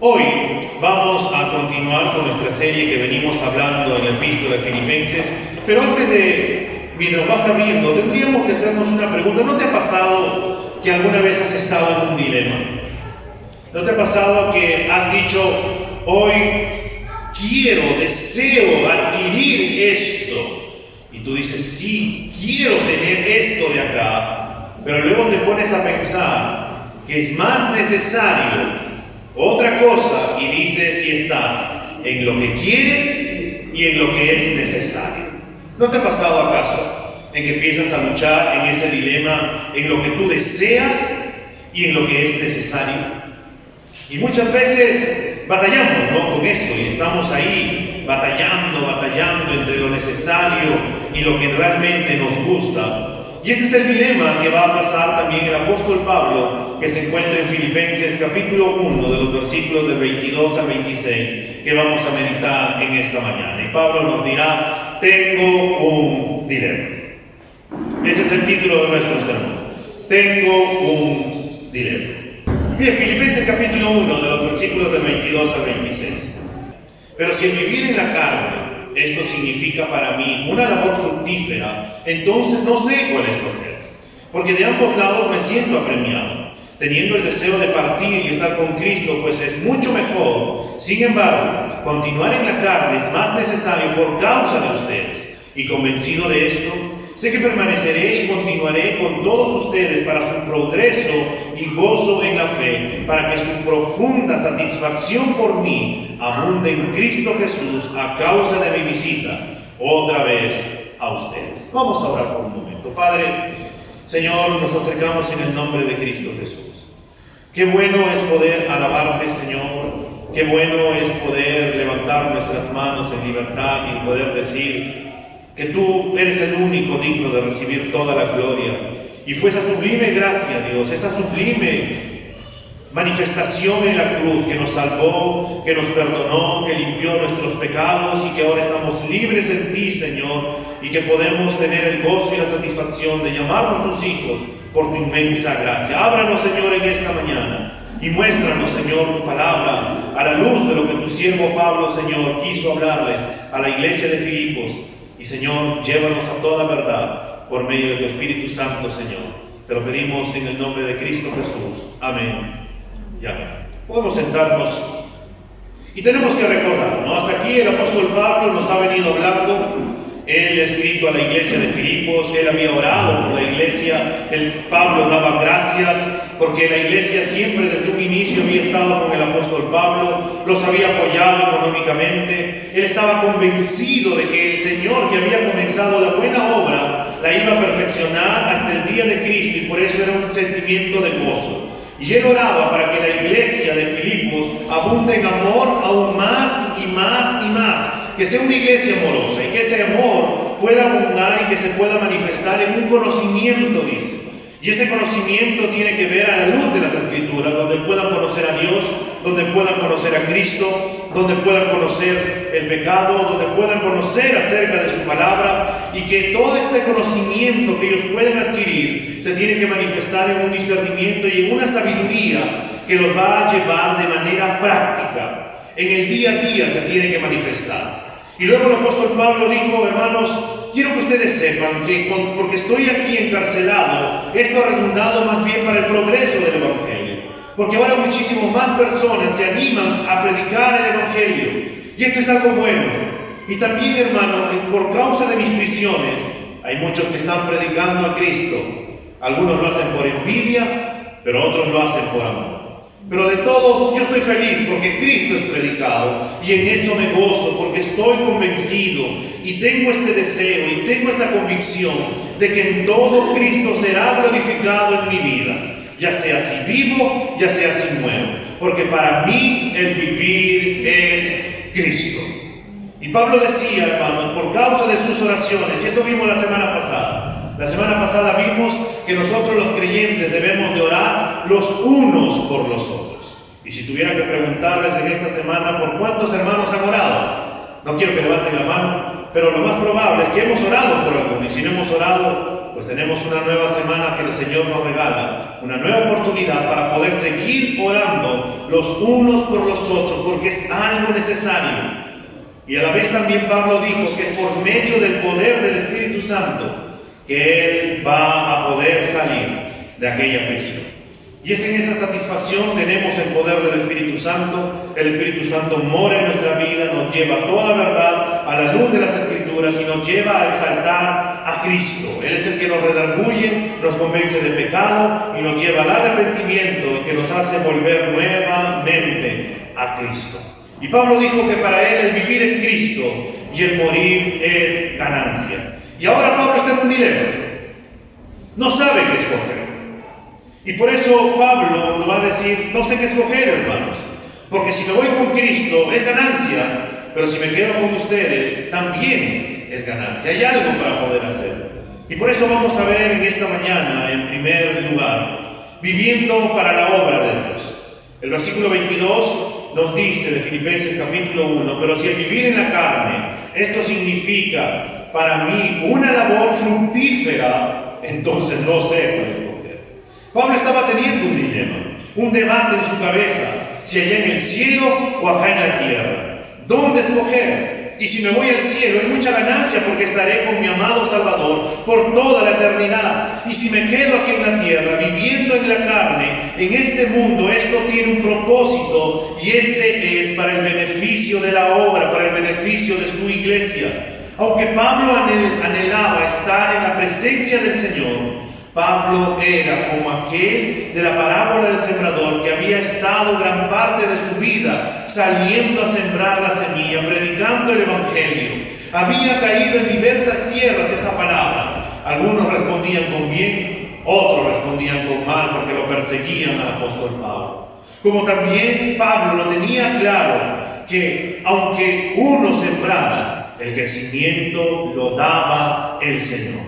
Hoy vamos a continuar con nuestra serie que venimos hablando en la Epístola de Filipenses, pero antes de, mientras vas abriendo, tendríamos que hacernos una pregunta. ¿No te ha pasado que alguna vez has estado en un dilema? ¿No te ha pasado que has dicho, hoy deseo adquirir esto? Y tú dices, sí, quiero tener esto de acá, pero luego te pones a pensar que es más necesario otra cosa y dices y estás en lo que quieres y en lo que es necesario. ¿No te ha pasado acaso en que empiezas a luchar en ese dilema en lo que tú deseas y en lo que es necesario? Y muchas veces batallamos, ¿no?, con eso, y estamos ahí batallando entre lo necesario y lo que realmente nos gusta. Y este es el dilema que va a pasar también el apóstol Pablo, que se encuentra en Filipenses capítulo 1, de los versículos del 22 al 26, que vamos a meditar en esta mañana. Y Pablo nos dirá, tengo un dilema. Ese es el título de nuestro sermón. Tengo un dilema. Bien, Filipenses capítulo 1, de los versículos del 22 al 26. Pero si el vivir en la carne, esto significa para mí una labor fructífera, entonces no sé cuál escoger, porque de ambos lados me siento apremiado, teniendo el deseo de partir y estar con Cristo, pues es mucho mejor. Sin embargo, continuar en la carne es más necesario por causa de ustedes, y convencido de esto, sé que permaneceré y continuaré con todos ustedes para su progreso y gozo en la fe, para que su profunda satisfacción por mí abunde en Cristo Jesús a causa de mi visita otra vez a ustedes. Vamos a orar por un momento. Padre, Señor, nos acercamos en el nombre de Cristo Jesús. Qué bueno es poder alabarte, Señor. Qué bueno es poder levantar nuestras manos en libertad y poder decir que tú eres el único digno de recibir toda la gloria. Y fue esa sublime gracia, Dios, esa sublime manifestación en la cruz que nos salvó, que nos perdonó, que limpió nuestros pecados y que ahora estamos libres en ti, Señor, y que podemos tener el gozo y la satisfacción de llamarnos tus hijos por tu inmensa gracia. Ábranos, Señor, en esta mañana y muéstranos, Señor, tu palabra a la luz de lo que tu siervo Pablo, Señor, quiso hablarles a la iglesia de Filipos. Y, Señor, llévanos a toda verdad por medio de tu Espíritu Santo, Señor. Te lo pedimos en el nombre de Cristo Jesús. Amén. Ya, podemos sentarnos y tenemos que recordar, ¿no? Hasta aquí el apóstol Pablo nos ha venido hablando. Él ha escrito a la iglesia de Filipos, él había orado por la iglesia, Pablo daba gracias porque la iglesia siempre desde un inicio había estado con el apóstol Pablo, los había apoyado económicamente. Él estaba convencido de que el Señor que había comenzado la buena obra la iba a perfeccionar hasta el día de Cristo, y por eso era un sentimiento de gozo. Y él oraba para que la iglesia de Filipos abunde en amor aún más y más y más, que sea una iglesia amorosa y que ese amor pueda abundar y que se pueda manifestar en un conocimiento, dice. Y ese conocimiento tiene que ver a la luz de las Escrituras, donde puedan conocer a Dios, donde puedan conocer a Cristo, donde puedan conocer el pecado, donde puedan conocer acerca de su palabra, y que todo este conocimiento que ellos pueden adquirir se tiene que manifestar en un discernimiento y en una sabiduría que los va a llevar de manera práctica. En el día a día se tiene que manifestar. Y luego el apóstol Pablo dijo, hermanos, quiero que ustedes sepan que porque estoy aquí encarcelado, esto ha redundado más bien para el progreso del Evangelio. Porque ahora muchísimas más personas se animan a predicar el Evangelio. Y esto es algo bueno. Y también, hermano, por causa de mis prisiones, hay muchos que están predicando a Cristo. Algunos lo hacen por envidia, pero otros lo hacen por amor. Pero de todos yo estoy feliz porque Cristo es predicado, y en eso me gozo porque estoy convencido y tengo este deseo y tengo esta convicción de que en todo Cristo será glorificado en mi vida, ya sea si vivo, ya sea si muero, porque para mí el vivir es Cristo. Y Pablo decía, hermanos, por causa de sus oraciones, y esto vimos la semana pasada. La semana pasada vimos que nosotros los creyentes debemos de orar los unos por los otros. Y si tuviera que preguntarles en esta semana por cuántos hermanos han orado, no quiero que levanten la mano, pero lo más probable es que hemos orado por algunos. Y si no hemos orado, pues tenemos una nueva semana que el Señor nos regala, una nueva oportunidad para poder seguir orando los unos por los otros, porque es algo necesario. Y a la vez también Pablo dijo que es por medio del poder del Espíritu Santo que él va a poder salir de aquella prisión. Y es en esa satisfacción tenemos el poder del Espíritu Santo. El Espíritu Santo mora en nuestra vida, nos lleva a toda verdad, a la luz de las Escrituras y nos lleva a exaltar a Cristo. Él es el que nos redarguye, nos convence de pecado y nos lleva al arrepentimiento y que nos hace volver nuevamente a Cristo. Y Pablo dijo que para él el vivir es Cristo y el morir es ganancia. Y ahora Pablo está en un dilema. No sabe qué escoger. Y por eso Pablo nos va a decir, no sé qué escoger, hermanos. Porque si me voy con Cristo es ganancia, pero si me quedo con ustedes también es ganancia. Hay algo para poder hacer. Y por eso vamos a ver en esta mañana, en primer lugar, viviendo para la obra de Dios. El versículo 22 nos dice de Filipenses capítulo 1, pero si el vivir en la carne, esto significa para mí una labor fructífera, entonces no sé cuál escoger. Pablo estaba teniendo un dilema, un debate en su cabeza, si allá en el cielo o acá en la tierra. ¿Dónde escoger? Y si me voy al cielo, hay mucha ganancia porque estaré con mi amado Salvador por toda la eternidad. Y si me quedo aquí en la tierra, viviendo en la carne, en este mundo, esto tiene un propósito y este es para el beneficio de la obra, para el beneficio de su iglesia. Aunque Pablo anhelaba estar en la presencia del Señor, Pablo era como aquel de la parábola del sembrador que había estado gran parte de su vida saliendo a sembrar la semilla, predicando el Evangelio. Había caído en diversas tierras esa palabra. Algunos respondían con bien, otros respondían con mal porque lo perseguían al apóstol Pablo. Como también Pablo lo tenía claro que aunque uno sembrara, el crecimiento lo daba el Señor.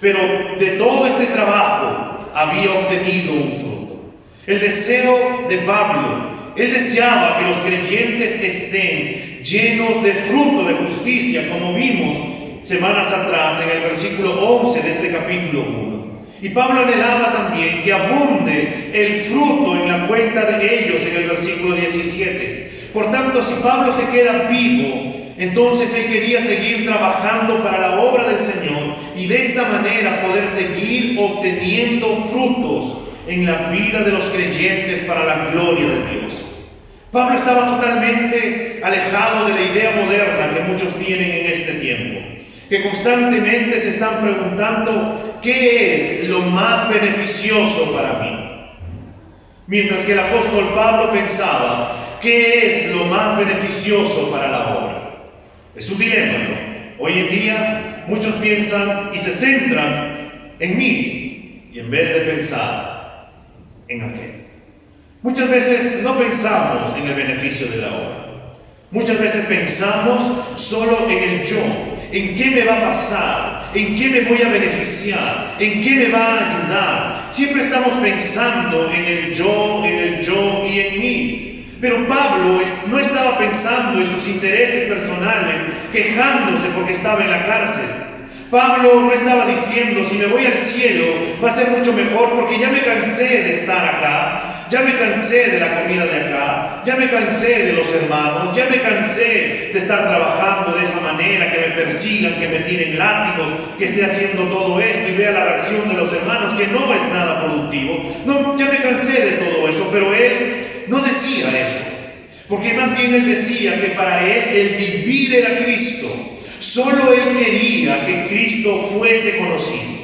Pero de todo este trabajo había obtenido un fruto. El deseo de Pablo, él deseaba que los creyentes estén llenos de fruto de justicia, como vimos semanas atrás en el versículo 11 de este capítulo 1. Y Pablo anhelaba también que abunde el fruto en la cuenta de ellos en el versículo 17. Por tanto, si Pablo se queda vivo, entonces él quería seguir trabajando para la obra del Señor y de esta manera poder seguir obteniendo frutos en la vida de los creyentes para la gloria de Dios. Pablo estaba totalmente alejado de la idea moderna que muchos tienen en este tiempo, que constantemente se están preguntando ¿qué es lo más beneficioso para mí? Mientras que el apóstol Pablo pensaba ¿qué es lo más beneficioso para la obra? Es un dilema, ¿no? Hoy en día muchos piensan y se centran en mí y en vez de pensar en aquel. Muchas veces no pensamos en el beneficio de la obra. Muchas veces pensamos solo en el yo, en qué me va a pasar, en qué me voy a beneficiar, en qué me va a ayudar. Siempre estamos pensando en el yo y en mí. Pero Pablo no estaba pensando en sus intereses personales, quejándose porque estaba en la cárcel. Pablo no estaba diciendo, si me voy al cielo va a ser mucho mejor porque ya me cansé de estar acá, ya me cansé de la comida de acá, ya me cansé de los hermanos, ya me cansé de estar trabajando de esa manera, que me persigan, que me tiren látigos, que esté haciendo todo esto y vea la reacción de los hermanos, que no es nada productivo. No, ya me cansé de todo eso, pero él no decía eso, porque más bien él decía que para él el vivir era Cristo. Solo él quería que Cristo fuese conocido,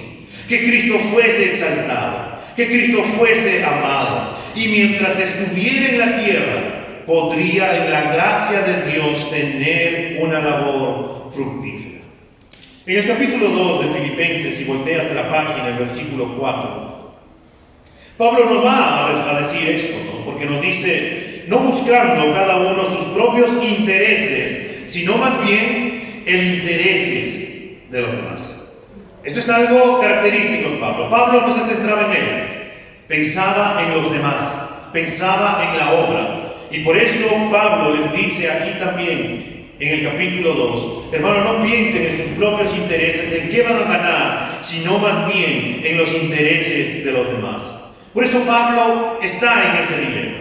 que Cristo fuese exaltado, que Cristo fuese amado. Y mientras estuviera en la tierra, podría en la gracia de Dios tener una labor fructífera. En el capítulo 2 de Filipenses, si volteas la página, el versículo 4, Pablo nos va a decir esto, ¿no? Porque nos dice, no buscando cada uno sus propios intereses, sino más bien el interés de los demás. Esto es algo característico en Pablo. Pablo no se centraba en él, pensaba en los demás, pensaba en la obra. Y por eso Pablo les dice aquí también, en el capítulo 2, hermano, no piensen en sus propios intereses, en qué van a ganar, sino más bien en los intereses de los demás. Por eso Pablo está en ese dilema.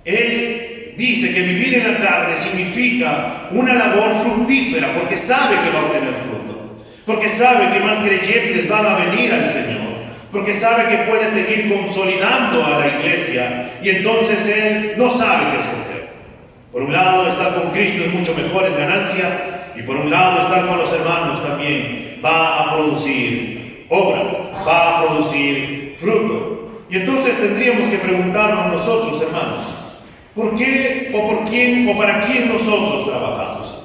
Él dice que vivir en la carne significa una labor fructífera, porque sabe que va a obtener fruto, porque sabe que más creyentes van a venir al Señor, porque sabe que puede seguir consolidando a la iglesia, y entonces él no sabe qué escoger. Por un lado, estar con Cristo es mucho mejor, es ganancia, y por un lado, estar con los hermanos también va a producir obras, va a producir fruto. Y entonces tendríamos que preguntarnos nosotros, hermanos, ¿por qué o por quién o para quién nosotros trabajamos?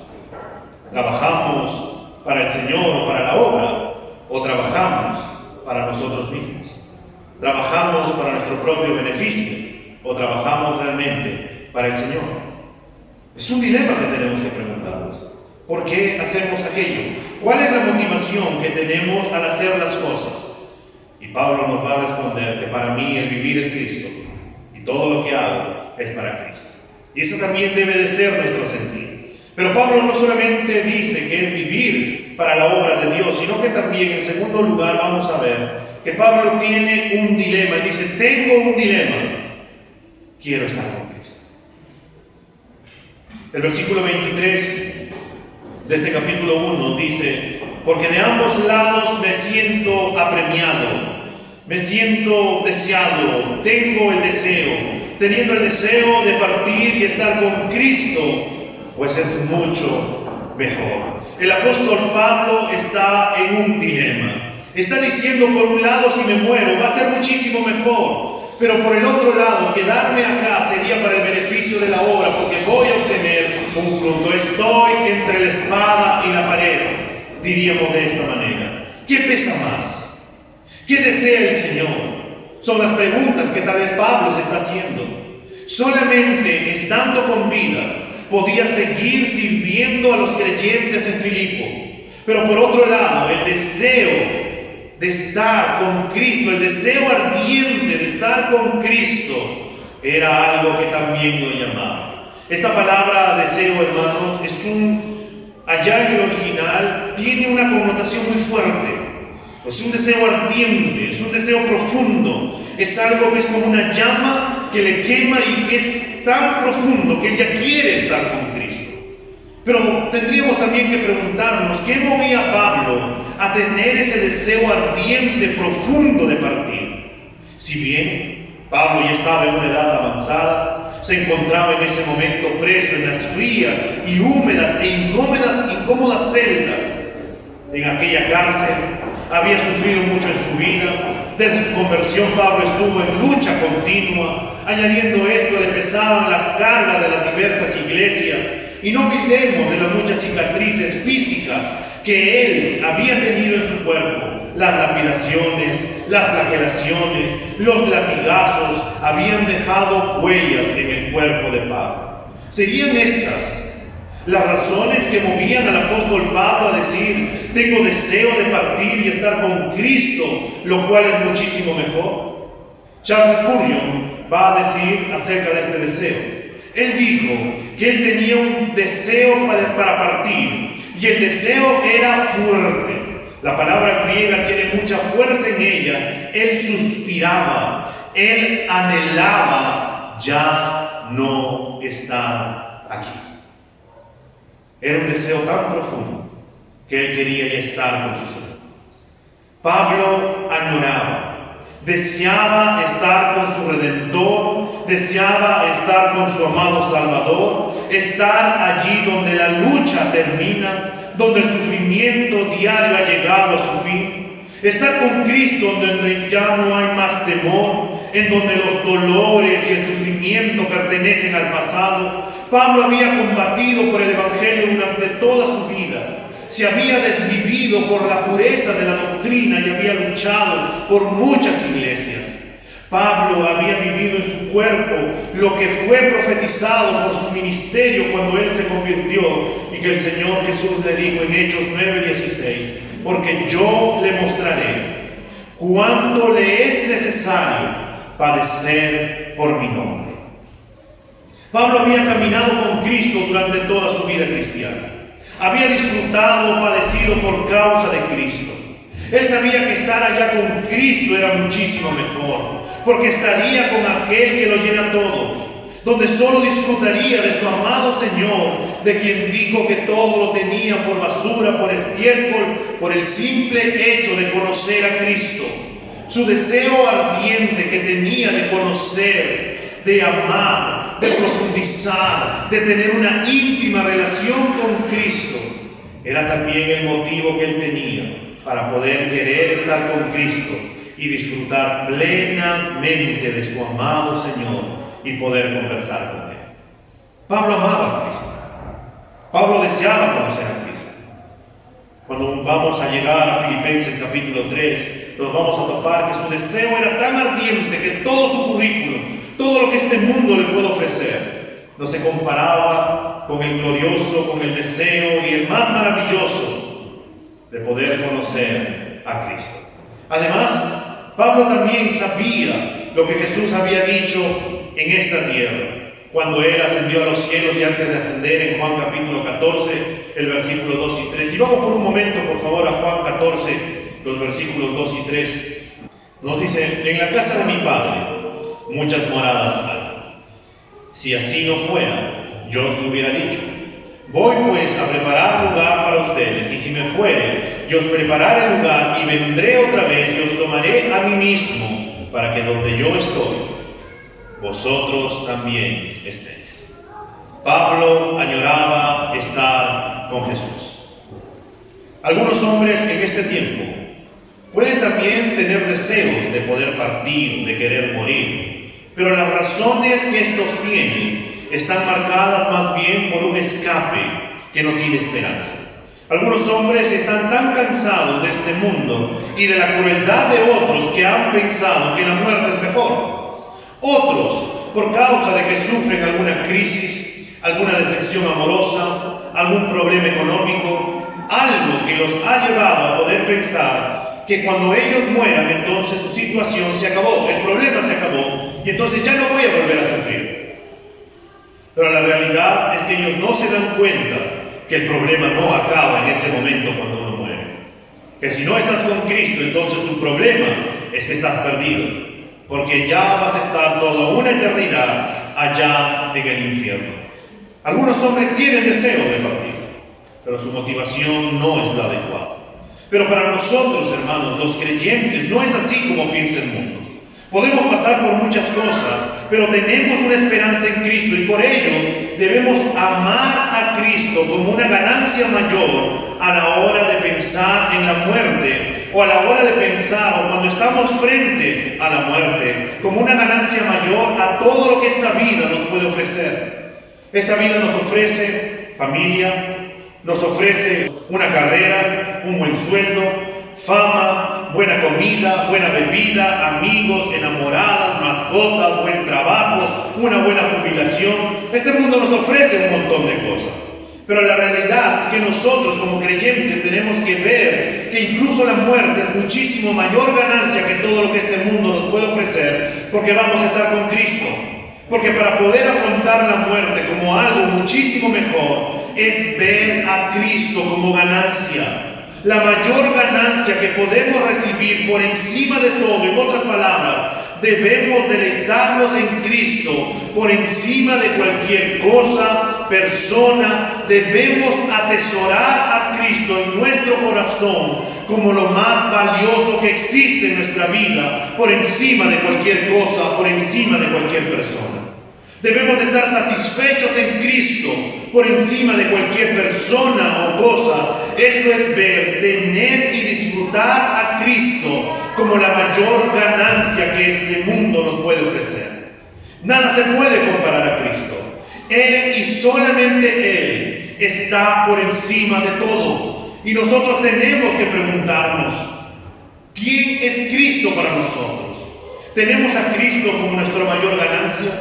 ¿Trabajamos para el Señor o para la obra? ¿O trabajamos para nosotros mismos? ¿Trabajamos para nuestro propio beneficio o trabajamos realmente para el Señor? Es un dilema que tenemos que preguntarnos. ¿Por qué hacemos aquello? ¿Cuál es la motivación que tenemos al hacer las cosas? Y Pablo nos va a responder que para mí el vivir es Cristo y todo lo que hago es para Cristo. Y eso también debe de ser nuestro sentir. Pero Pablo no solamente dice que es vivir para la obra de Dios, sino que también, en segundo lugar, vamos a ver que Pablo tiene un dilema. Él dice, tengo un dilema, quiero estar con Cristo. El versículo 23 de este capítulo 1 dice, porque de ambos lados me siento apremiado, me siento deseado, tengo el deseo, teniendo el deseo de partir y estar con Cristo, pues es mucho mejor. El apóstol Pablo está en un dilema. Está diciendo, por un lado, si me muero va a ser muchísimo mejor, pero por el otro lado, quedarme acá sería para el beneficio de la obra, porque voy a obtener un fruto. Estoy entre la espada y la pared, diríamos de esta manera. ¿Qué pesa más? ¿Qué desea el Señor? Son las preguntas que tal vez Pablo se está haciendo. Solamente estando con vida podía seguir sirviendo a los creyentes en Filipo. Pero por otro lado, el deseo de estar con Cristo, el deseo ardiente de estar con Cristo, era algo que también lo llamaba. Esta palabra deseo, hermanos, allá en el original, tiene una connotación muy fuerte. Es un deseo ardiente, es un deseo profundo, es algo que es como una llama que le quema y que es tan profundo que ella quiere estar con Cristo. Pero tendríamos también que preguntarnos, ¿qué movía a Pablo a tener ese deseo ardiente, profundo de partir? Si bien Pablo ya estaba en una edad avanzada, se encontraba en ese momento preso en las frías y húmedas e incómodas celdas en aquella cárcel, había sufrido mucho en su vida. Desde su conversión Pablo estuvo en lucha continua. Añadiendo esto, le pesaban las cargas de las diversas iglesias. Y no olvidemos de las muchas cicatrices físicas que él había tenido en su cuerpo. Las lapidaciones, las flagelaciones, los latigazos habían dejado huellas en el cuerpo de Pablo. ¿Serían estas las razones que movían al apóstol Pablo a decir, tengo deseo de partir y estar con Cristo, lo cual es muchísimo mejor? Charles Spurgeon va a decir acerca de este deseo. Él dijo que él tenía un deseo para partir, y el deseo era fuerte. La palabra griega tiene mucha fuerza en ella. Él suspiraba, él anhelaba ya no estar aquí. Era un deseo tan profundo que él quería ya estar con su Señor. Pablo añoraba, deseaba estar con su Redentor, deseaba estar con su amado Salvador, estar allí donde la lucha termina, donde el sufrimiento diario ha llegado a su fin, estar con Cristo donde ya no hay más temor, en donde los dolores y el sufrimiento pertenecen al pasado. Pablo había combatido por el Evangelio durante toda su vida. Se había desvivido por la pureza de la doctrina y había luchado por muchas iglesias. Pablo había vivido en su cuerpo lo que fue profetizado por su ministerio cuando él se convirtió, y que el Señor Jesús le dijo en Hechos 9:16, porque yo le mostraré cuánto le es necesario padecer por mi nombre. Pablo había caminado con Cristo durante toda su vida cristiana. Había disfrutado, padecido por causa de Cristo. Él sabía que estar allá con Cristo era muchísimo mejor, porque estaría con aquel que lo llena todo. donde solo disfrutaría de su amado Señor, de quien dijo que todo lo tenía por basura, por estiércol, por el simple hecho de conocer a Cristo. Su deseo ardiente que tenía de conocer, de amar, de profundizar, de tener una íntima relación con Cristo, era también el motivo que él tenía para poder querer estar con Cristo y disfrutar plenamente de su amado Señor y poder conversar con él. Pablo amaba a Cristo. Pablo deseaba conocer a Cristo. Cuando vamos a llegar a Filipenses capítulo 3, nos vamos a topar que su deseo era tan ardiente que todo su currículum, todo lo que este mundo le puede ofrecer, no se comparaba con el glorioso, con el deseo y el más maravilloso de poder conocer a Cristo. Además, Pablo también sabía lo que Jesús había dicho en esta tierra, cuando él ascendió a los cielos y antes de ascender en Juan capítulo 14, el versículo 2 y 3. Y vamos por un momento, por favor, a Juan 14, los versículos 2 y 3. Nos dice: en la casa de mi Padre muchas moradas hay. Si así no fuera, yo os lo hubiera dicho. Voy pues a preparar lugar para ustedes, y si me fuere, yo os prepararé el lugar, y vendré otra vez y os tomaré a mí mismo, para que donde yo estoy, vosotros también estéis. Pablo añoraba estar con Jesús. Algunos hombres en este tiempo pueden también tener deseos de poder partir, de querer morir, pero las razones que estos tienen están marcadas más bien por un escape que no tiene esperanza. Algunos hombres están tan cansados de este mundo y de la crueldad de otros que han pensado que la muerte es mejor. Otros, por causa de que sufren alguna crisis, alguna decepción amorosa, algún problema económico, algo que los ha llevado a poder pensar que cuando ellos mueran, entonces su situación se acabó, el problema se acabó, y entonces ya no voy a volver a sufrir. Pero la realidad es que ellos no se dan cuenta que el problema no acaba en ese momento cuando uno muere. Que si no estás con Cristo, entonces tu problema es que estás perdido, porque ya vas a estar toda una eternidad allá en el infierno. Algunos hombres tienen deseo de partir, pero su motivación no es la adecuada. Pero para nosotros, hermanos, los creyentes, no es así como piensa el mundo. Podemos pasar por muchas cosas, pero tenemos una esperanza en Cristo y por ello debemos amar a Cristo como una ganancia mayor a la hora de pensar en la muerte, o a la hora de pensar, o cuando estamos frente a la muerte, como una ganancia mayor a todo lo que esta vida nos puede ofrecer. Esta vida nos ofrece familia, nos ofrece una carrera, un buen sueldo, fama, buena comida, buena bebida, amigos, enamoradas, mascotas, buen trabajo, una buena jubilación. Este mundo nos ofrece un montón de cosas. Pero la realidad es que nosotros como creyentes tenemos que ver que incluso la muerte es muchísimo mayor ganancia que todo lo que este mundo nos puede ofrecer, porque vamos a estar con Cristo. Porque para poder afrontar la muerte como algo muchísimo mejor, es ver a Cristo como ganancia. La mayor ganancia que podemos recibir por encima de todo, en otras palabras, debemos deleitarnos en Cristo por encima de cualquier cosa, persona. Debemos atesorar a Cristo en nuestro corazón como lo más valioso que existe en nuestra vida, por encima de cualquier cosa, por encima de cualquier persona. Debemos de estar satisfechos en Cristo por encima de cualquier persona o cosa. Eso es ver, tener y disfrutar a Cristo como la mayor ganancia que este mundo nos puede ofrecer. Nada se puede comparar a Cristo. Él y solamente Él está por encima de todo. Y nosotros tenemos que preguntarnos, ¿quién es Cristo para nosotros? ¿Tenemos a Cristo como nuestra mayor ganancia?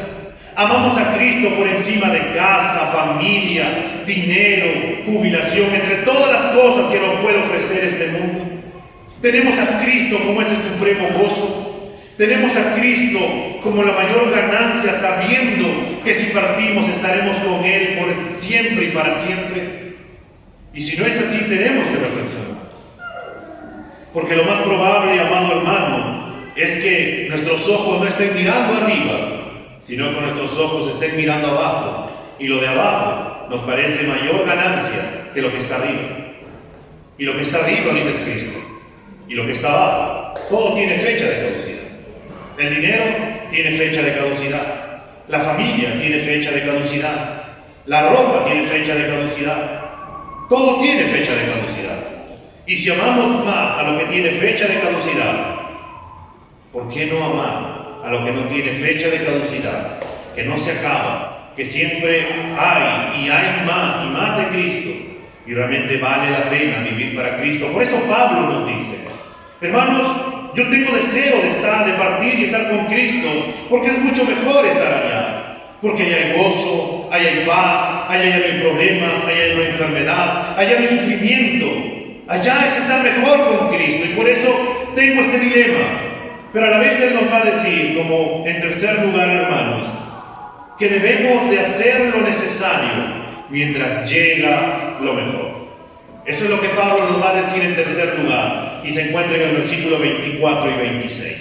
¿Amamos a Cristo por encima de casa, familia, dinero, jubilación, entre todas las cosas que nos puede ofrecer este mundo? ¿Tenemos a Cristo como ese supremo gozo? ¿Tenemos a Cristo como la mayor ganancia, sabiendo que si partimos estaremos con Él por siempre y para siempre? Y si no es así, tenemos que reflexionar. Porque lo más probable, amado hermano, es que nuestros ojos no estén mirando arriba, sino que nuestros ojos estén mirando abajo y lo de abajo nos parece mayor ganancia que lo que está arriba. Y lo que está arriba ahorita es Cristo. Y lo que está abajo, todo tiene fecha de caducidad. El dinero tiene fecha de caducidad. La familia tiene fecha de caducidad. La ropa tiene fecha de caducidad. Todo tiene fecha de caducidad. Y si amamos más a lo que tiene fecha de caducidad, ¿por qué no amar a lo que no tiene fecha de caducidad? Que no se acaba, que siempre hay y hay más y más de Cristo. Y realmente vale la pena vivir para Cristo. Por eso Pablo nos dice, hermanos, yo tengo deseo de partir y estar con Cristo, porque es mucho mejor estar allá. Porque allá hay gozo, allá hay paz, allá no hay problemas, allá no hay enfermedad, allá no hay sufrimiento. Allá es estar mejor con Cristo. Y por eso tengo este dilema. Pero a la vez Él nos va a decir, como en tercer lugar, hermanos, que debemos de hacer lo necesario mientras llega lo mejor. Eso es lo que Pablo nos va a decir en tercer lugar, y se encuentra en el versículo 24 y 26.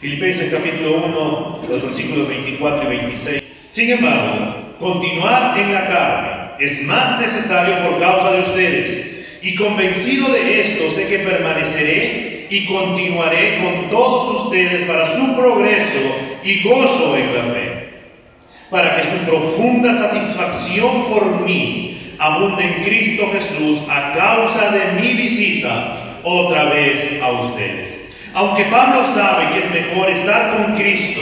Filipenses capítulo 1, los versículos 24 y 26. Sin embargo, continuar en la carne es más necesario por causa de ustedes, y convencido de esto, sé que permaneceré y continuaré con todos ustedes para su progreso y gozo en la fe, para que su profunda satisfacción por mí abunde en Cristo Jesús a causa de mi visita otra vez a ustedes. Aunque Pablo sabe que es mejor estar con Cristo,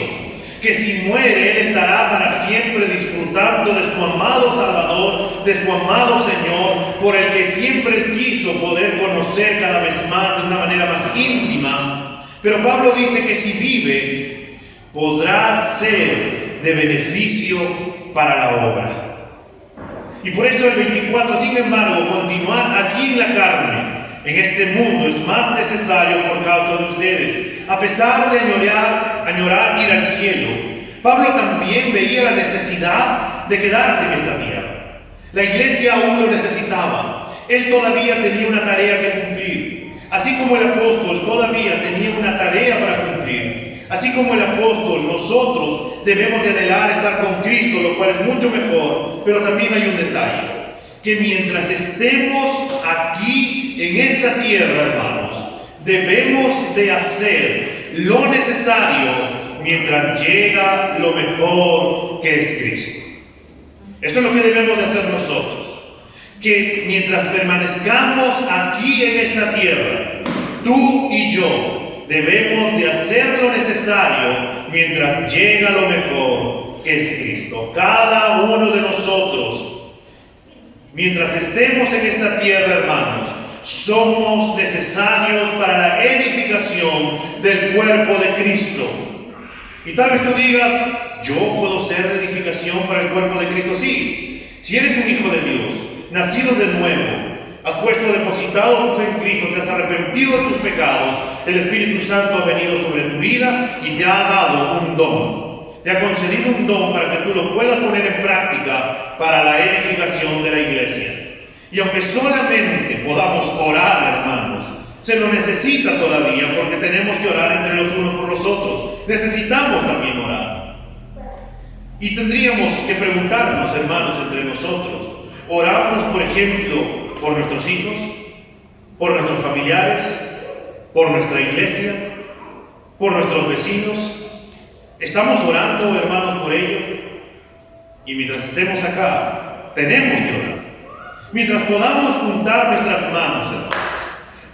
que si muere Él estará para siempre disfrutando de su amado Salvador, de su amado Señor, por el que siempre quiso poder conocer cada vez más de una manera más íntima. Pero Pablo dice que si vive, podrá ser de beneficio para la obra. Y por eso el 24, sin embargo, continuar aquí en la carne, en este mundo, es más necesario por causa de ustedes. A pesar de añorar ir al cielo, Pablo también veía la necesidad de quedarse en esta tierra. La iglesia aún lo necesitaba. Él todavía tenía una tarea que cumplir. Así como el apóstol todavía tenía una tarea para cumplir. Así como el apóstol, nosotros debemos de anhelar estar con Cristo, lo cual es mucho mejor. Pero también hay un detalle, que mientras estemos aquí en esta tierra, hermanos, debemos de hacer lo necesario mientras llega lo mejor, que es Cristo. Eso es lo que debemos de hacer nosotros. Que mientras permanezcamos aquí en esta tierra, tú y yo debemos de hacer lo necesario mientras llega lo mejor, que es Cristo. Cada uno de nosotros, mientras estemos en esta tierra, hermanos, somos necesarios para la edificación del cuerpo de Cristo. Y tal vez tú digas, yo puedo ser de edificación para el cuerpo de Cristo. Sí, si eres un hijo de Dios, nacido de nuevo, has puesto depositado tu fe en Cristo, te has arrepentido de tus pecados, el Espíritu Santo ha venido sobre tu vida y te ha dado un don. Te ha concedido un don para que tú lo puedas poner en práctica para la edificación de la iglesia. Y aunque solamente podamos orar, hermanos, se lo necesita todavía, porque tenemos que orar entre los unos por los otros. Necesitamos también orar. Y tendríamos que preguntarnos, hermanos, entre nosotros, ¿oramos, por ejemplo, por nuestros hijos, por nuestros familiares, por nuestra iglesia, por nuestros vecinos? ¿Estamos orando, hermanos, por ello? Y mientras estemos acá, tenemos que orar. Mientras podamos juntar nuestras manos, hermanos,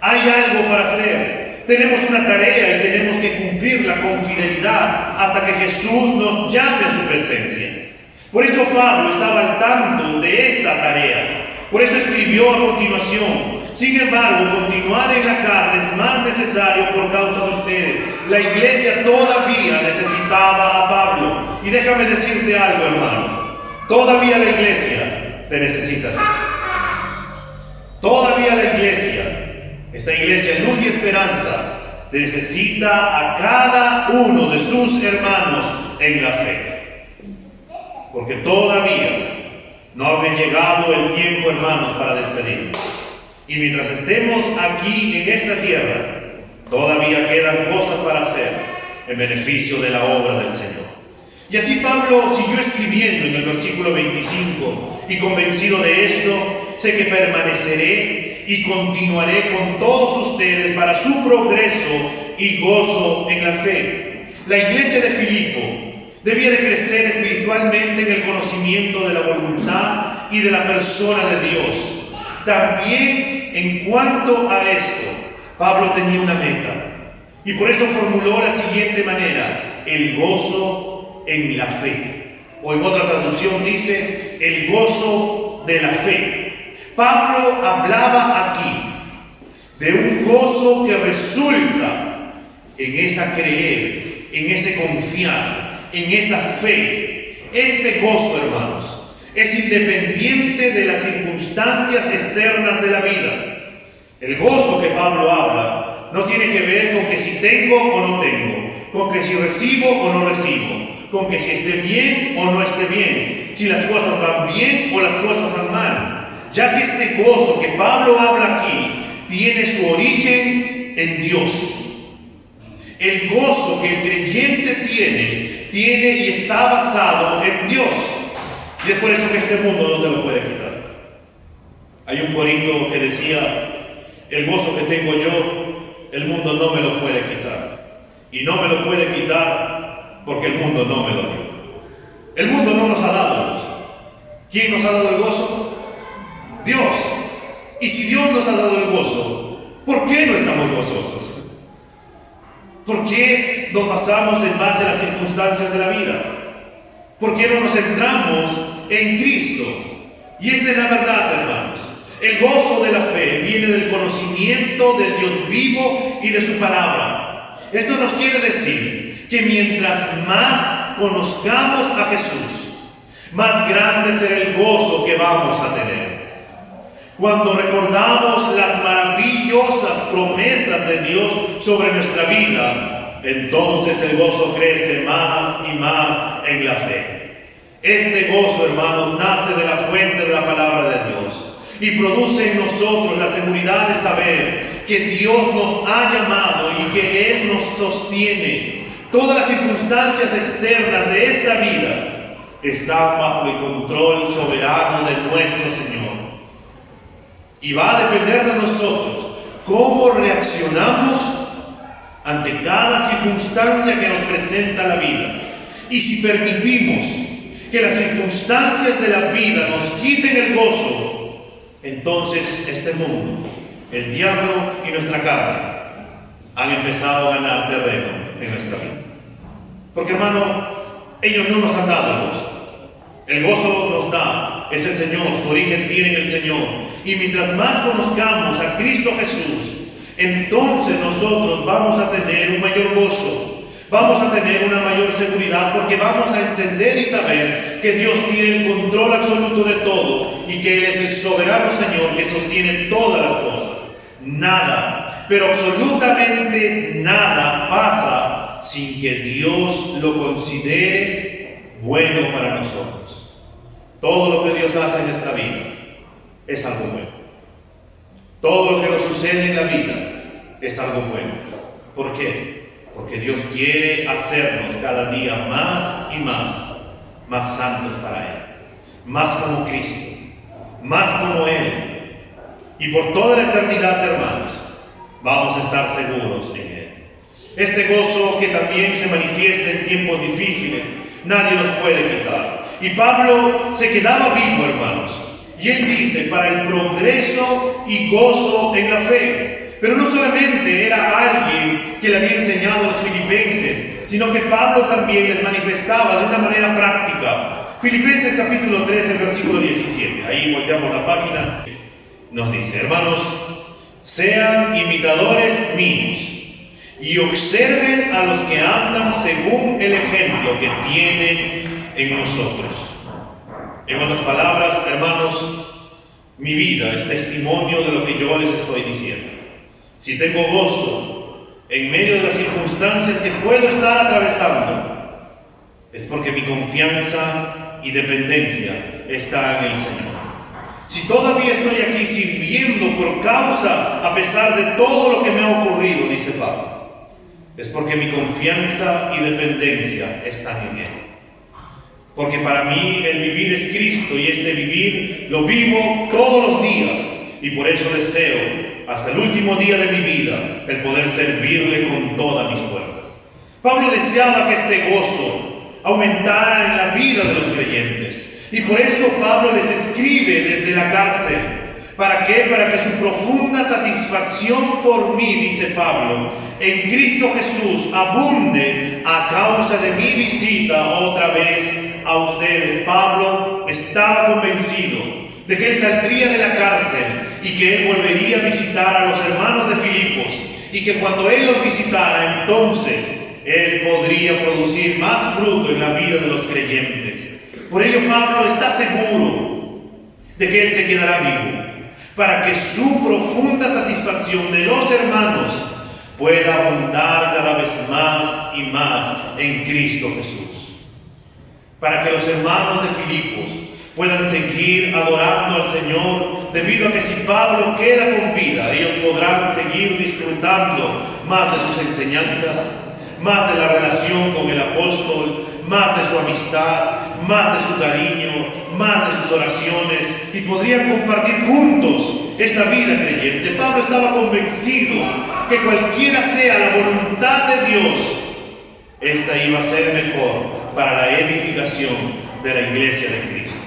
hay algo para hacer. Tenemos una tarea y tenemos que cumplirla con fidelidad hasta que Jesús nos llame a su presencia. Por eso Pablo estaba al tanto de esta tarea. Por eso escribió a continuación: sin embargo, continuar en la carne es más necesario por causa de ustedes. La iglesia todavía necesitaba a Pablo. Y déjame decirte algo, hermano. Todavía la iglesia te necesita. Todavía la iglesia, esta iglesia Luz y Esperanza, necesita a cada uno de sus hermanos en la fe. Porque todavía no ha llegado el tiempo, hermanos, para despedirnos. Y mientras estemos aquí en esta tierra, todavía quedan cosas para hacer en beneficio de la obra del Señor. Y así Pablo siguió escribiendo en el versículo 25, y convencido de esto, sé que permaneceré y continuaré con todos ustedes para su progreso y gozo en la fe. La iglesia de Filipo debía de crecer espiritualmente en el conocimiento de la voluntad y de la persona de Dios. También en cuanto a esto, Pablo tenía una meta, y por eso formuló la siguiente manera: el gozo en la fe. O en otra traducción dice, el gozo de la fe. Pablo hablaba aquí de un gozo que resulta en esa creer, en ese confiar, en esa fe. Este gozo, hermanos, es independiente de las circunstancias externas de la vida. El gozo que Pablo habla no tiene que ver con que si tengo o no tengo, con que si recibo o no recibo, con que si esté bien o no esté bien, si las cosas van bien o las cosas van mal. Ya que este gozo que Pablo habla aquí tiene su origen en Dios. El gozo que el creyente tiene y está basado en Dios. Y es por eso que este mundo no te lo puede quitar. Hay un corito que decía, el gozo que tengo yo, el mundo no me lo puede quitar. Y no me lo puede quitar porque el mundo no me lo dio. El mundo no nos ha dado el gozo. ¿Quién nos ha dado el gozo? Dios. Y si Dios nos ha dado el gozo, ¿por qué no estamos gozosos? ¿Por qué nos basamos en base a las circunstancias de la vida? ¿Por qué no nos centramos en Cristo? Y esta es la verdad, hermanos. El gozo de la fe viene del conocimiento del Dios vivo y de su palabra. Esto nos quiere decir que mientras más conozcamos a Jesús, más grande será el gozo que vamos a tener. Cuando recordamos las maravillosas promesas de Dios sobre nuestra vida, entonces el gozo crece más y más en la fe. Este gozo, hermanos, nace de la fuente de la palabra de Dios y produce en nosotros la seguridad de saber que Dios nos ha llamado y que Él nos sostiene. Todas las circunstancias externas de esta vida están bajo el control soberano de nuestro Señor. Y va a depender de nosotros cómo reaccionamos ante cada circunstancia que nos presenta la vida. Y si permitimos que las circunstancias de la vida nos quiten el gozo, entonces este mundo, el diablo y nuestra carne han empezado a ganar terreno en nuestra vida. Porque, hermano, ellos no nos han dado el gozo. El gozo nos da, es el Señor, su origen tiene en el Señor. Y mientras más conozcamos a Cristo Jesús, entonces nosotros vamos a tener un mayor gozo, vamos a tener una mayor seguridad, porque vamos a entender y saber que Dios tiene el control absoluto de todo y que Él es el soberano Señor que sostiene todas las cosas. Nada, pero absolutamente nada pasa sin que Dios lo considere bueno para nosotros. Todo lo que Dios hace en nuestra vida es algo bueno. Todo lo que nos sucede en la vida es algo bueno. ¿Por qué? Porque Dios quiere hacernos cada día más y más santos para Él, más como Cristo, más como Él. Y por toda la eternidad, hermanos, vamos a estar seguros en Él. Este gozo que también se manifiesta en tiempos difíciles, nadie nos puede quitar. Y Pablo se quedaba vivo, hermanos. Y él dice, para el progreso y gozo en la fe. Pero no solamente era alguien que le había enseñado a los filipenses, sino que Pablo también les manifestaba de una manera práctica. Filipenses capítulo 3, el versículo 17. Ahí volteamos la página. Nos dice, hermanos, sean imitadores míos y observen a los que andan según el ejemplo que tienen en nosotros. En otras palabras, hermanos, mi vida es testimonio de lo que yo les estoy diciendo. Si tengo gozo en medio de las circunstancias que puedo estar atravesando, es porque mi confianza y dependencia está en el Señor. Si todavía estoy aquí sirviendo por causa, a pesar de todo lo que me ha ocurrido, dice Pablo, es porque mi confianza y dependencia están en Él. Porque para mí el vivir es Cristo y este vivir lo vivo todos los días. Y por eso deseo, hasta el último día de mi vida, el poder servirle con todas mis fuerzas. Pablo deseaba que este gozo aumentara en la vida de los creyentes. Y por esto Pablo les escribe desde la cárcel. ¿Para qué? Para que su profunda satisfacción por mí, dice Pablo, en Cristo Jesús abunde a causa de mi visita otra vez a ustedes. Pablo estaba convencido de que él saldría de la cárcel y que él volvería a visitar a los hermanos de Filipos y que cuando él los visitara, entonces él podría producir más fruto en la vida de los creyentes. Por ello Pablo está seguro de que él se quedará vivo, para que su profunda satisfacción de los hermanos pueda abundar cada vez más y más en Cristo Jesús. Para que los hermanos de Filipos puedan seguir adorando al Señor, debido a que si Pablo queda con vida, ellos podrán seguir disfrutando más de sus enseñanzas, más de la relación con el apóstol, más de su amistad, más de su cariño, más de sus oraciones, y podrían compartir juntos esta vida creyente. Pablo estaba convencido que cualquiera sea la voluntad de Dios, esta iba a ser mejor para la edificación de la iglesia de Cristo.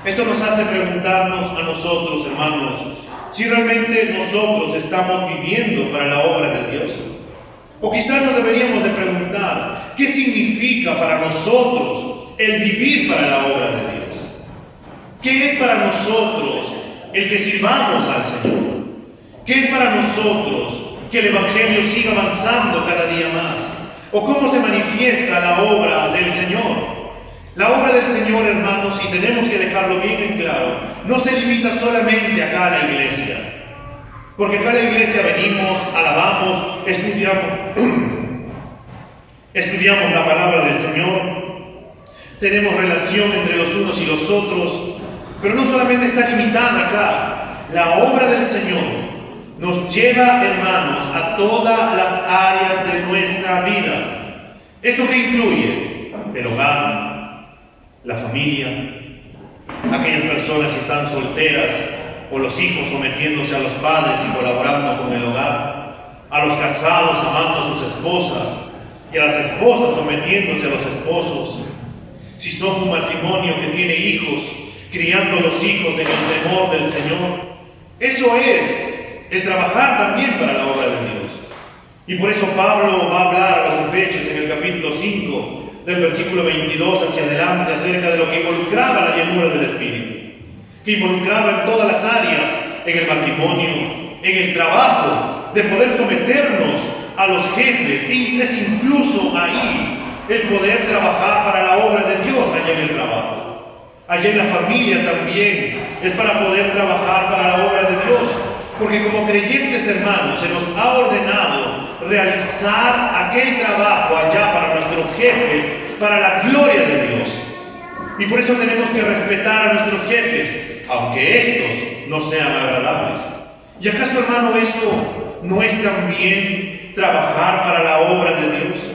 Esto nos hace preguntarnos a nosotros, hermanos, si realmente nosotros estamos viviendo para la obra de Dios. O quizás nos deberíamos de preguntar, ¿qué significa para nosotros el vivir para la obra de Dios? ¿Qué es para nosotros el que sirvamos al Señor? ¿Qué es para nosotros que el Evangelio siga avanzando cada día más? ¿O cómo se manifiesta la obra del Señor? La obra del Señor, hermanos, y tenemos que dejarlo bien en claro, no se limita solamente acá a la iglesia. Porque acá a la iglesia venimos, alabamos, estudiamos la palabra del Señor, tenemos relación entre los unos y los otros, pero no solamente está limitada acá. La obra del Señor nos lleva, hermanos, a todas las áreas de nuestra vida. ¿Esto qué incluye? El hogar, la familia, aquellas personas que están solteras, o los hijos sometiéndose a los padres y colaborando con el hogar, a los casados amando a sus esposas, y a las esposas sometiéndose a los esposos. Si son un matrimonio que tiene hijos, criando a los hijos en el temor del Señor. Eso es el trabajar también para la obra de Dios. Y por eso Pablo va a hablar a los Efesios en el capítulo 5, del versículo 22 hacia adelante, acerca de lo que involucraba la llenura del Espíritu, que involucraba en todas las áreas, en el matrimonio, en el trabajo, de poder someternos a los jefes, y es incluso ahí el poder trabajar para la obra de Dios allá en el trabajo. Allá en la familia también es para poder trabajar para la obra de Dios, porque como creyentes, hermanos, se nos ha ordenado realizar aquel trabajo allá para nuestros jefes, para la gloria de Dios. Y por eso tenemos que respetar a nuestros jefes, aunque estos no sean agradables. ¿Y acaso, hermano, esto no es también trabajar para la obra de Dios?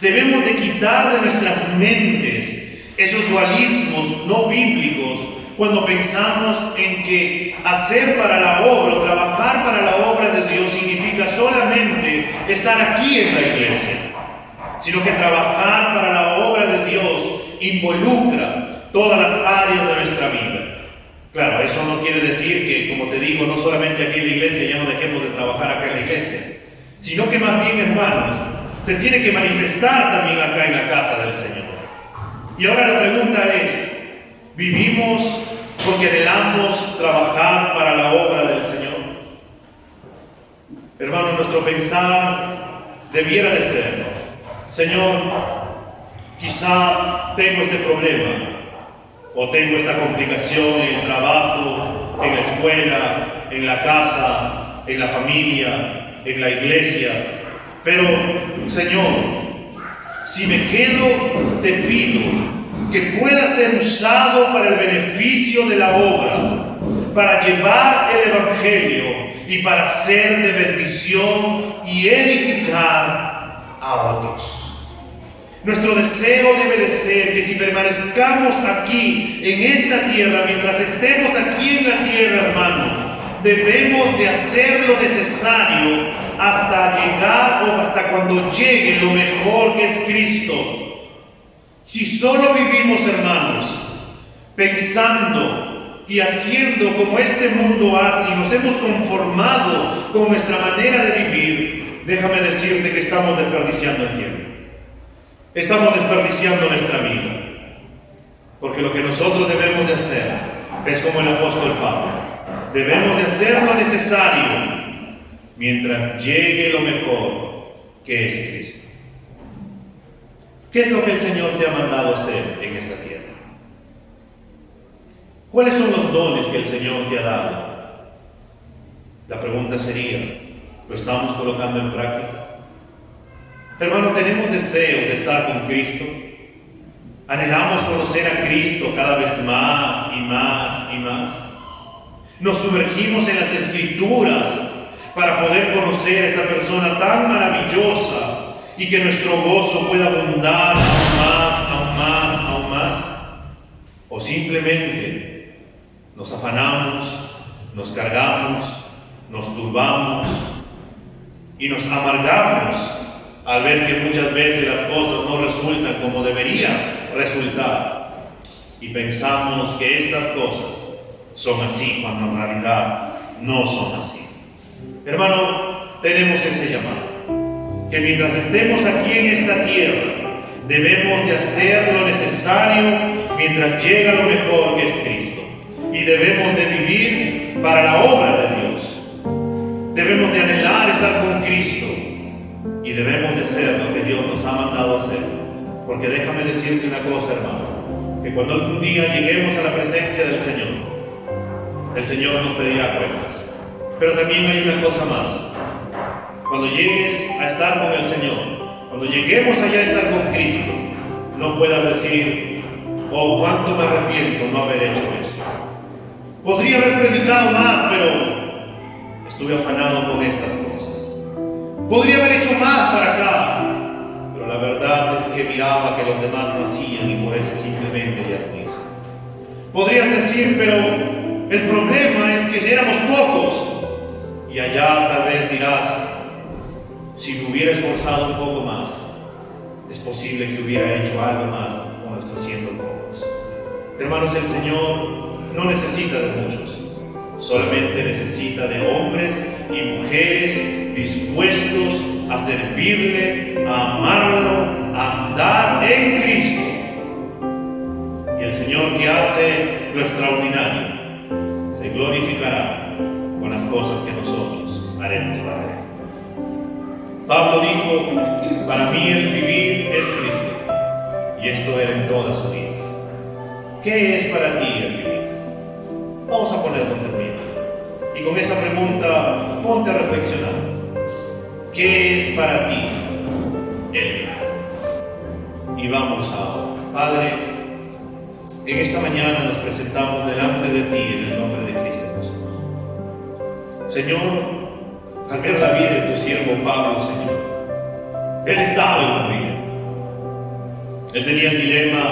Debemos de quitar de nuestras mentes esos dualismos no bíblicos cuando pensamos en que hacer para la obra o trabajar para la obra de Dios significa solamente estar aquí en la iglesia, sino que trabajar para la obra de Dios involucra todas las áreas de nuestra vida. Claro, eso no quiere decir que, como te digo, no solamente aquí en la iglesia ya no dejemos de trabajar acá en la iglesia, sino que más bien, hermanos, se tiene que manifestar también acá en la casa del Señor. Y ahora la pregunta es, ¿vivimos porque anhelamos trabajar para la obra del Señor? Hermano, nuestro pensar debiera de ser, Señor, quizá tengo este problema, o tengo esta complicación en el trabajo, en la escuela, en la casa, en la familia, en la iglesia, pero, Señor, si me quedo, te pido que pueda ser usado para el beneficio de la obra, para llevar el Evangelio y para ser de bendición y edificar a otros. Nuestro deseo debe de ser que si permanezcamos aquí, en esta tierra, mientras estemos aquí en la tierra, hermano, debemos de hacer lo necesario hasta llegar o hasta cuando llegue lo mejor que es Cristo. Si solo vivimos, hermanos, pensando y haciendo como este mundo hace y nos hemos conformado con nuestra manera de vivir, déjame decirte que estamos desperdiciando el tiempo. Estamos desperdiciando nuestra vida. Porque lo que nosotros debemos de hacer es como el apóstol Pablo. Debemos de hacer lo necesario mientras llegue lo mejor que es Cristo. ¿Qué es lo que el Señor te ha mandado hacer en esta tierra? ¿Cuáles son los dones que el Señor te ha dado? La pregunta sería, ¿lo estamos colocando en práctica? Hermano, ¿tenemos deseo de estar con Cristo? ¿Anhelamos conocer a Cristo cada vez más y más y más? ¿Nos sumergimos en las Escrituras para poder conocer a esta persona tan maravillosa y que nuestro gozo pueda abundar aún más, aún más, aún más? ¿O simplemente nos afanamos, nos cargamos, nos turbamos y nos amargamos al ver que muchas veces las cosas no resultan como deberían resultar? Y pensamos que estas cosas son así, cuando en realidad no son así. Hermano, tenemos ese llamado, que mientras estemos aquí en esta tierra, debemos de hacer lo necesario mientras llega lo mejor que es Cristo. Y debemos de vivir para la obra de Dios. Debemos de anhelar estar con Cristo. Y debemos de hacer lo que Dios nos ha mandado hacer. Porque déjame decirte una cosa, hermano, que cuando algún día lleguemos a la presencia del Señor, el Señor nos pedirá cuentas. Pero también hay una cosa más. Cuando llegues a estar con el Señor, cuando lleguemos allá a estar con Cristo, no puedas decir, oh, cuánto me arrepiento no haber hecho eso. Podría haber predicado más, pero estuve afanado con estas cosas. Podría haber hecho más para acá, pero la verdad es que miraba que los demás no hacían y por eso simplemente ya lo hice. Podrías decir, pero el problema es que éramos pocos. Y allá tal vez dirás, si me hubiera esforzado un poco más, es posible que hubiera hecho algo más con nuestros siendo pocos. Hermanos, el Señor no necesita de muchos, solamente necesita de hombres y mujeres dispuestos a servirle, a amarlo, a andar en Cristo. Y el Señor, que hace lo extraordinario, se glorificará con las cosas que nosotros haremos para Él. Pablo dijo, para mí el vivir es Cristo, y esto era en toda su vida. ¿Qué es para ti el vivir? Vamos a ponernos de pie. Y con esa pregunta, ponte a reflexionar. ¿Qué es para ti el vivir? Y vamos ahora. Padre, en esta mañana nos presentamos delante de ti en el nombre de Cristo Jesús. Señor, al ver la vida de tu siervo Pablo, Señor, él estaba en tu vida. Él tenía el dilema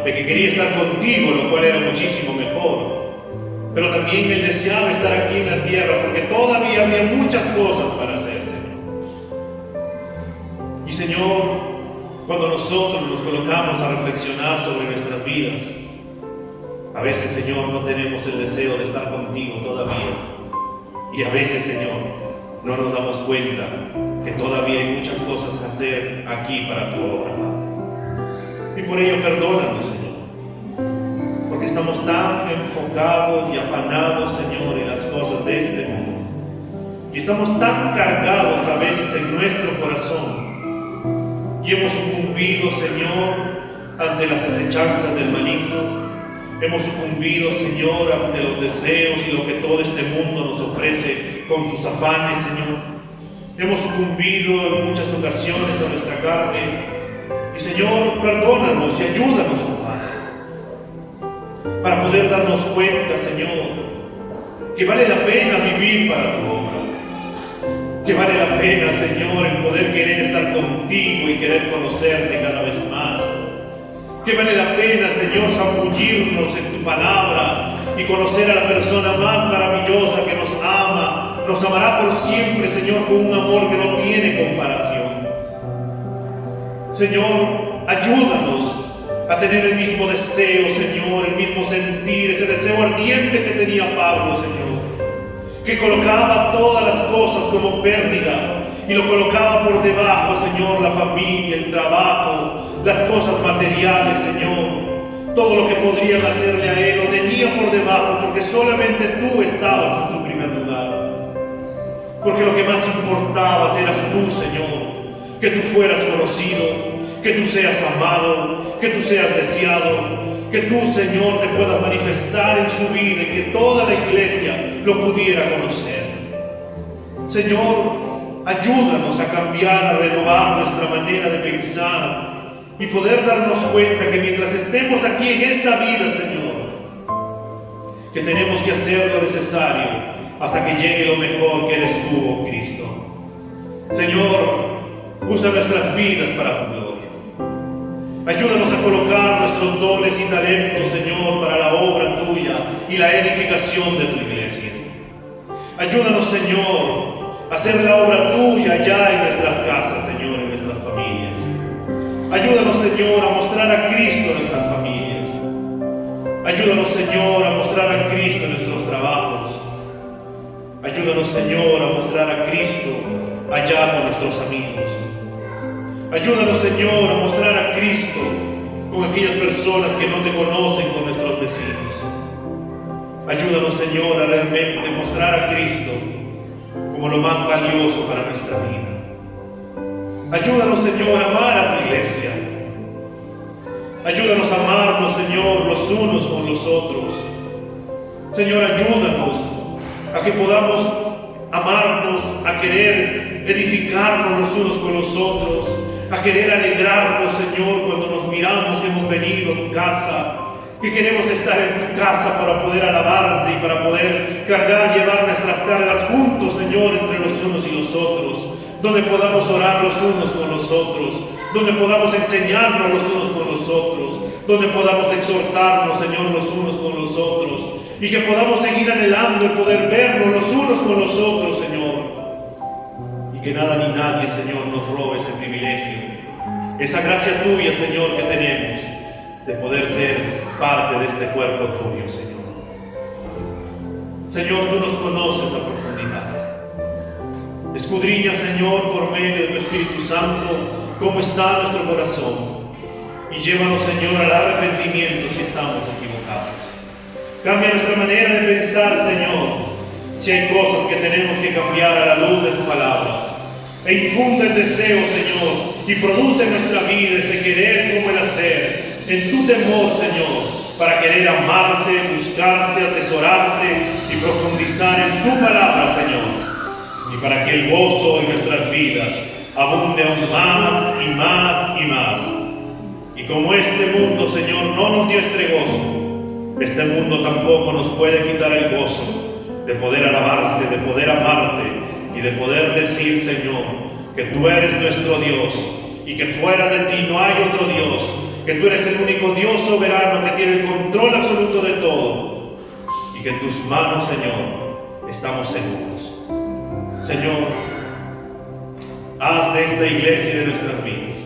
de que quería estar contigo, lo cual era muchísimo mejor. Pero también él deseaba estar aquí en la tierra porque todavía había muchas cosas para hacer, Señor. Y Señor, cuando nosotros nos colocamos a reflexionar sobre nuestras vidas, a veces, Señor, no tenemos el deseo de estar contigo todavía. Y a veces, Señor, no nos damos cuenta que todavía hay muchas cosas que hacer aquí para tu obra, Padre. Y por ello, perdónanos, Señor, porque estamos tan enfocados y afanados, Señor, en las cosas de este mundo. Y estamos tan cargados a veces en nuestro corazón. Y hemos sucumbido, Señor, ante las acechanzas del maligno. Hemos sucumbido, Señor, ante los deseos y lo que todo este mundo nos ofrece con sus afanes, Señor. Hemos sucumbido en muchas ocasiones a nuestra carne. Y, Señor, perdónanos y ayúdanos, Padre, para poder darnos cuenta, Señor, que vale la pena vivir para tu obra. Que vale la pena, Señor, el poder querer estar contigo y querer conocerte cada vez más. que vale la pena, Señor, zambullirnos en tu palabra y conocer a la persona más maravillosa que nos ama, nos amará por siempre, Señor, con un amor que no tiene comparación. Señor, ayúdanos a tener el mismo deseo, Señor, el mismo sentir, ese deseo ardiente que tenía Pablo, Señor, que colocaba todas las cosas como pérdida y lo colocaba por debajo, Señor, la familia, el trabajo, las cosas materiales, Señor, todo lo que podrían hacerle a él, lo tenía por debajo, porque solamente tú estabas en su primer lugar. Porque lo que más importaba eras tú, Señor, que tú fueras conocido, que tú seas amado, que tú seas deseado, que tú, Señor, te puedas manifestar en su vida y que toda la iglesia lo pudiera conocer. Señor, ayúdanos a cambiar, a renovar nuestra manera de pensar y poder darnos cuenta que mientras estemos aquí en esta vida, Señor, que tenemos que hacer lo necesario hasta que llegue lo mejor que eres tú, oh Cristo. Señor, usa nuestras vidas para tu gloria. Ayúdanos a colocar nuestros dones y talentos, Señor, para la obra tuya y la edificación de tu iglesia. Ayúdanos, Señor, a hacer la obra tuya allá en nuestras casas, Señor, en nuestras familias. Ayúdanos, Señor, a mostrar a Cristo en nuestras familias. Ayúdanos, Señor, a mostrar a Cristo en nuestros trabajos. Ayúdanos, Señor, a mostrar a Cristo allá con nuestros amigos. Ayúdanos, Señor, a mostrar a Cristo con aquellas personas que no te conocen, con nuestros vecinos. Ayúdanos, Señor, a realmente mostrar a Cristo como lo más valioso para nuestra vida. Ayúdanos, Señor, a amar a tu iglesia. Ayúdanos a amarnos, Señor, los unos con los otros. Señor, ayúdanos a que podamos amarnos, a querer edificarnos los unos con los otros, a querer alegrarnos, Señor, cuando nos miramos que hemos venido a tu casa, que queremos estar en tu casa para poder alabarte y para poder cargar, llevar nuestras cargas juntos, Señor, entre los unos y los otros, donde podamos orar los unos con los otros, donde podamos enseñarnos los unos con los otros, donde podamos exhortarnos, Señor, los unos con los otros, y que podamos seguir anhelando el poder vernos los unos con los otros, Señor, y que nada ni nadie, Señor, nos robe ese privilegio, esa gracia tuya, Señor, que tenemos de poder ser parte de este cuerpo tuyo, Señor. Señor, tú nos conoces a profundidad. Escudriña, Señor, por medio de tu Espíritu Santo, cómo está nuestro corazón, y llévanos, Señor, al arrepentimiento si estamos equivocados. Cambia nuestra manera de pensar, Señor, si hay cosas que tenemos que cambiar a la luz de tu palabra. E infunde el deseo, Señor, y produce en nuestra vida ese querer como el hacer, en tu temor, Señor, para querer amarte, buscarte, atesorarte y profundizar en tu palabra, Señor, y para que el gozo en nuestras vidas abunde aún más y más y más. Y como este mundo, Señor, no nos dio este gozo, este mundo tampoco nos puede quitar el gozo de poder alabarte, de poder amarte y de poder decir, Señor, que tú eres nuestro Dios y que fuera de ti no hay otro Dios, que tú eres el único Dios soberano que tiene el control absoluto de todo y que en tus manos, Señor, estamos seguros. Señor, haz de esta iglesia y de nuestras vidas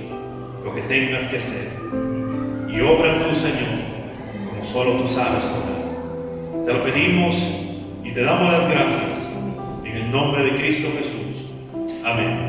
lo que tengas que hacer y obra tú, Señor, como solo tú sabes obrar. Te lo pedimos y te damos las gracias en el nombre de Cristo Jesús. Amén.